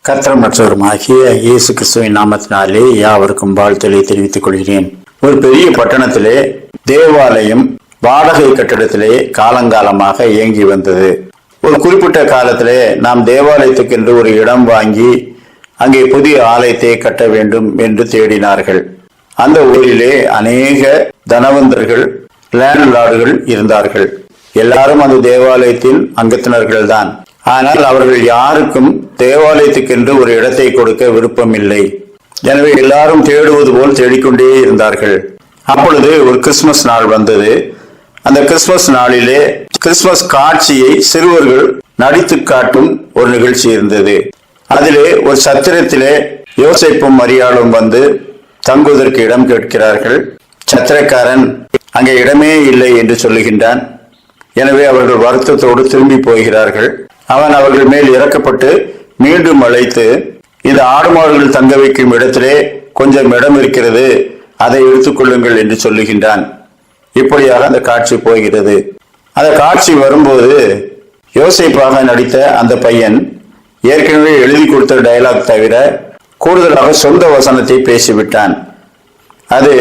கர்த்தரும் ரட்சகருமாகிய இயேசு கிறிஸ்துவின் நாமத்தினாலே யாவருக்கும் வாழ்த்தலை தெரிவித்துக் கொள்கிறேன். ஒரு பெரிய பட்டணத்திலே தேவாலயம் வாடகை கட்டிடத்திலே காலங்காலமாக இயங்கி வந்தது. ஒரு குறிப்பிட்ட காலத்திலே நாம் தேவாலயத்துக்கென்று ஒரு இடம் வாங்கி அங்கே புதிய ஆலயத்தை கட்ட வேண்டும் என்று தேடினார்கள். அந்த ஊரிலே அநேக தனவந்தர்கள், லேண்ட்லார்டுகள் இருந்தார்கள். எல்லாரும் அந்த தேவாலயத்தின் அங்கத்தினர்கள் தான். ஆனால் அவர்கள் யாருக்கும் தேவாலயத்துக்கென்று ஒரு இடத்தை கொடுக்க விருப்பம் இல்லை. எனவே எல்லாரும் தேடுவது போல் தேடிக்கொண்டே இருந்தார்கள். அப்பொழுது ஒரு கிறிஸ்துமஸ் நாள் வந்தது. அந்த கிறிஸ்துமஸ் நாளிலே கிறிஸ்துமஸ் காட்சியை சிறுவர்கள் நடித்து காட்டும் ஒரு நிகழ்ச்சி இருந்தது. அதிலே ஒரு சத்திரத்திலே யோசேப்பும் மரியாளும் வந்து தங்குவதற்கு இடம் கேட்கிறார்கள். சத்திரக்காரன் அங்கே இடமே இல்லை என்று சொல்லுகின்றான். எனவே அவர்கள் வருத்தத்தோடு திரும்பி போகிறார்கள். அவன் அவர்கள் மேல் இறக்கப்பட்டு மீண்டும் அழைத்து, இந்த ஆடு மாடுகள் தங்க வைக்கும் இடத்திலே கொஞ்சம் இடம் இருக்கிறது, அதை எடுத்துக்கொள்ளுங்கள் என்று சொல்லுகின்றான். இப்படியாக அந்த காட்சி போகிறது. அந்த காட்சி வரும்போது யோசேப்பாக நடித்த அந்த பையன் ஏற்கனவே எழுதி கொடுத்த டயலாக் தவிர கூடுதலாக சொந்த வசனத்தை பேசிவிட்டான். அது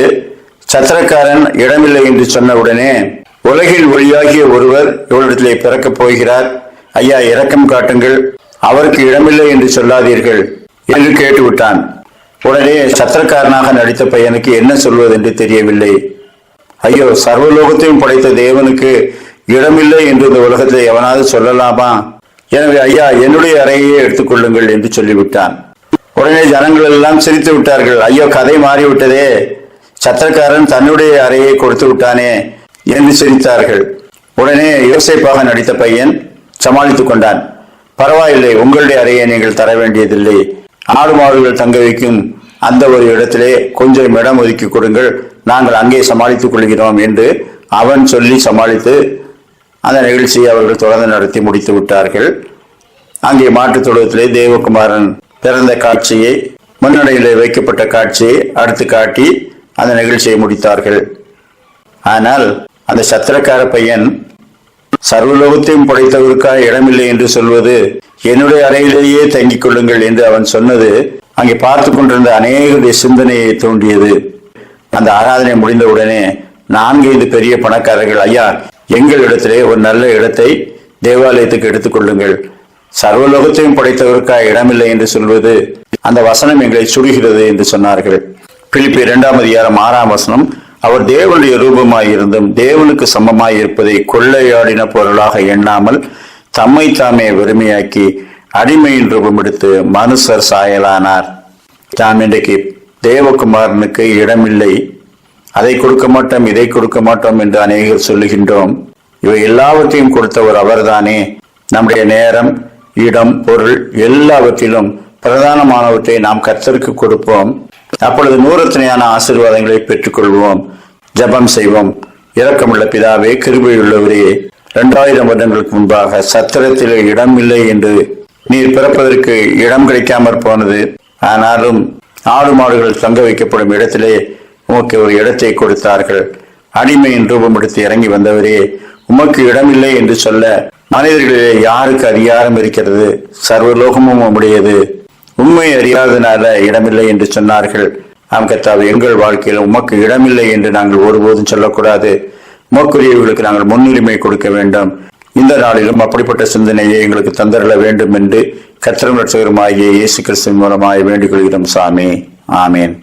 சத்திரக்காரன் இடமில்லை என்று சொன்ன உடனே, உலகில் ஒளியாகிய ஒருவர் இவரிடத்திலே பிறக்கப் போகிறார், ஐயா இரக்கம் காட்டுங்கள், அவருக்கு இடமில்லை என்று சொல்லாதீர்கள் என்று கேட்டுவிட்டான். உடனே சத்திரக்காரனாக நடித்த பையனுக்கு என்ன சொல்வது என்று தெரியவில்லை. ஐயோ, சர்வலோகத்தையும் படைத்த தேவனுக்கு இடமில்லை என்று இந்த உலகத்தில் எவனாவது சொல்லலாமா? எனவே ஐயா என்னுடைய அறையே எடுத்துக்கொள்ளுங்கள் என்று சொல்லிவிட்டான். உடனே ஜனங்கள் எல்லாம் சிரித்து விட்டார்கள். ஐயோ, கதை மாறிவிட்டதே, சத்திரக்காரன் தன்னுடைய அறையை கொடுத்து விட்டானே என்று சிரித்தார்கள். உடனே யோசேப்பாக நடித்த பையன் சமாளித்துக் கொண்டான். பரவாயில்லை, உங்களுடைய அறையை நீங்கள் தர வேண்டியதில்லை, ஆடு மாடுகள் தங்க வைக்கும் அந்த ஒரு இடத்திலே கொஞ்சம் இடம் ஒதுக்கி கொடுங்கள், நாங்கள் அங்கே சமாளித்துக் கொள்கிறோம் என்று அவன் சொல்லி சமாளித்து அந்த நிகழ்ச்சியை அவர்கள் தொடர்ந்து நடத்தி முடித்து விட்டார்கள். அங்கே மாட்டுத் தொழுவத்திலே தேவகுமாரன் பிறந்த காட்சியை, முன்னடையிலே வைக்கப்பட்ட காட்சியை அடுத்து காட்டி அந்த நிகழ்ச்சியை முடித்தார்கள். ஆனால் அந்த சத்திரக்கார பையன் சர்வலோகத்தையும் படைத்தவருக்காக இடமில்லை என்று சொல்வது, என்னுடைய அறையிலேயே தங்கிக் கொள்ளுங்கள் என்று அவன் சொன்னது அங்கே பார்த்து கொண்டிருந்த அநேக சிந்தனையை தூண்டியது. அந்த ஆராதனை முடிந்தவுடனே 4-5 பெரிய பணக்காரர்கள், ஐயா எங்கள் இடத்திலே ஒரு நல்ல இடத்தை தேவாலயத்துக்கு எடுத்துக்கொள்ளுங்கள், சர்வலோகத்தையும் படைத்தவருக்காக இடமில்லை என்று சொல்வது அந்த வசனம் எங்களை சுடுகிறது என்று சொன்னார்கள். பிலிப்பியர் 2:6 அவர் தேவனுடைய ரூபமாயிருந்தும் தேவனுக்கு சமமாய் இருப்பதை கொள்ளையாடின பொருளாக எண்ணாமல் தம்மை தாமே வெறுமையாக்கி அடிமையின் ரூபம் எடுத்து மனுஷர் சாயலானார். நாம் இன்றைக்கு தேவகுமாரனுக்கு இடமில்லை, அதை கொடுக்க மாட்டோம், இதை கொடுக்க மாட்டோம் என்று அநேகர் சொல்லுகின்றோம். இவை எல்லாவற்றையும் கொடுத்தவர் அவர்தானே. நம்முடைய நேரம், இடம், பொருள் எல்லாவற்றிலும் பிரதானமானவற்றை நாம் கர்த்தருக்கு கொடுப்போம். அப்பொழுது நூறத்தனையான ஆசீர்வாதங்களை பெற்றுக்கொள்வோம். ஜபம் செய்வோம். இரக்கமுள்ள பிதாவே, கிருபையுள்ளவரே, 2000 வருடங்களுக்கு முன்பாக சத்திரத்திலே இடம் இல்லை என்று நீர் பிறப்பதற்கு இடம் கிடைக்காமற் போனது. ஆனாலும் ஆடு மாடுகள் தங்க வைக்கப்படும் இடத்திலே உமக்கு ஒரு இடத்தை கொடுத்தார்கள். அடிமையின் ரூபம் எடுத்து இறங்கி வந்தவரே, உமக்கு இடமில்லை என்று சொல்ல மனிதர்களிலே யாருக்கு அதிகாரம் இருக்கிறது? சர்வலோகமும் உம்முடையது. உண்மை அறியாதனால இடமில்லை என்று சொன்னார்கள். ஆம் கர்த்தாவே, எங்கள் வாழ்க்கையில் உமக்கு இடமில்லை என்று நாங்கள் ஒருபோதும் சொல்லக்கூடாது. உமக்குரியவர்களுக்கு நாங்கள் முன்னுரிமை கொடுக்க வேண்டும். இந்த நாளிலும் அப்படிப்பட்ட சிந்தனையை எங்களுக்கு தந்தரல வேண்டும் என்று கர்த்தரும் இரட்சகருமாகிய இயேசு கிறிஸ்துவின் மூலமாய் வேண்டிக் கொள்கிறோம் சாமி. ஆமேன்.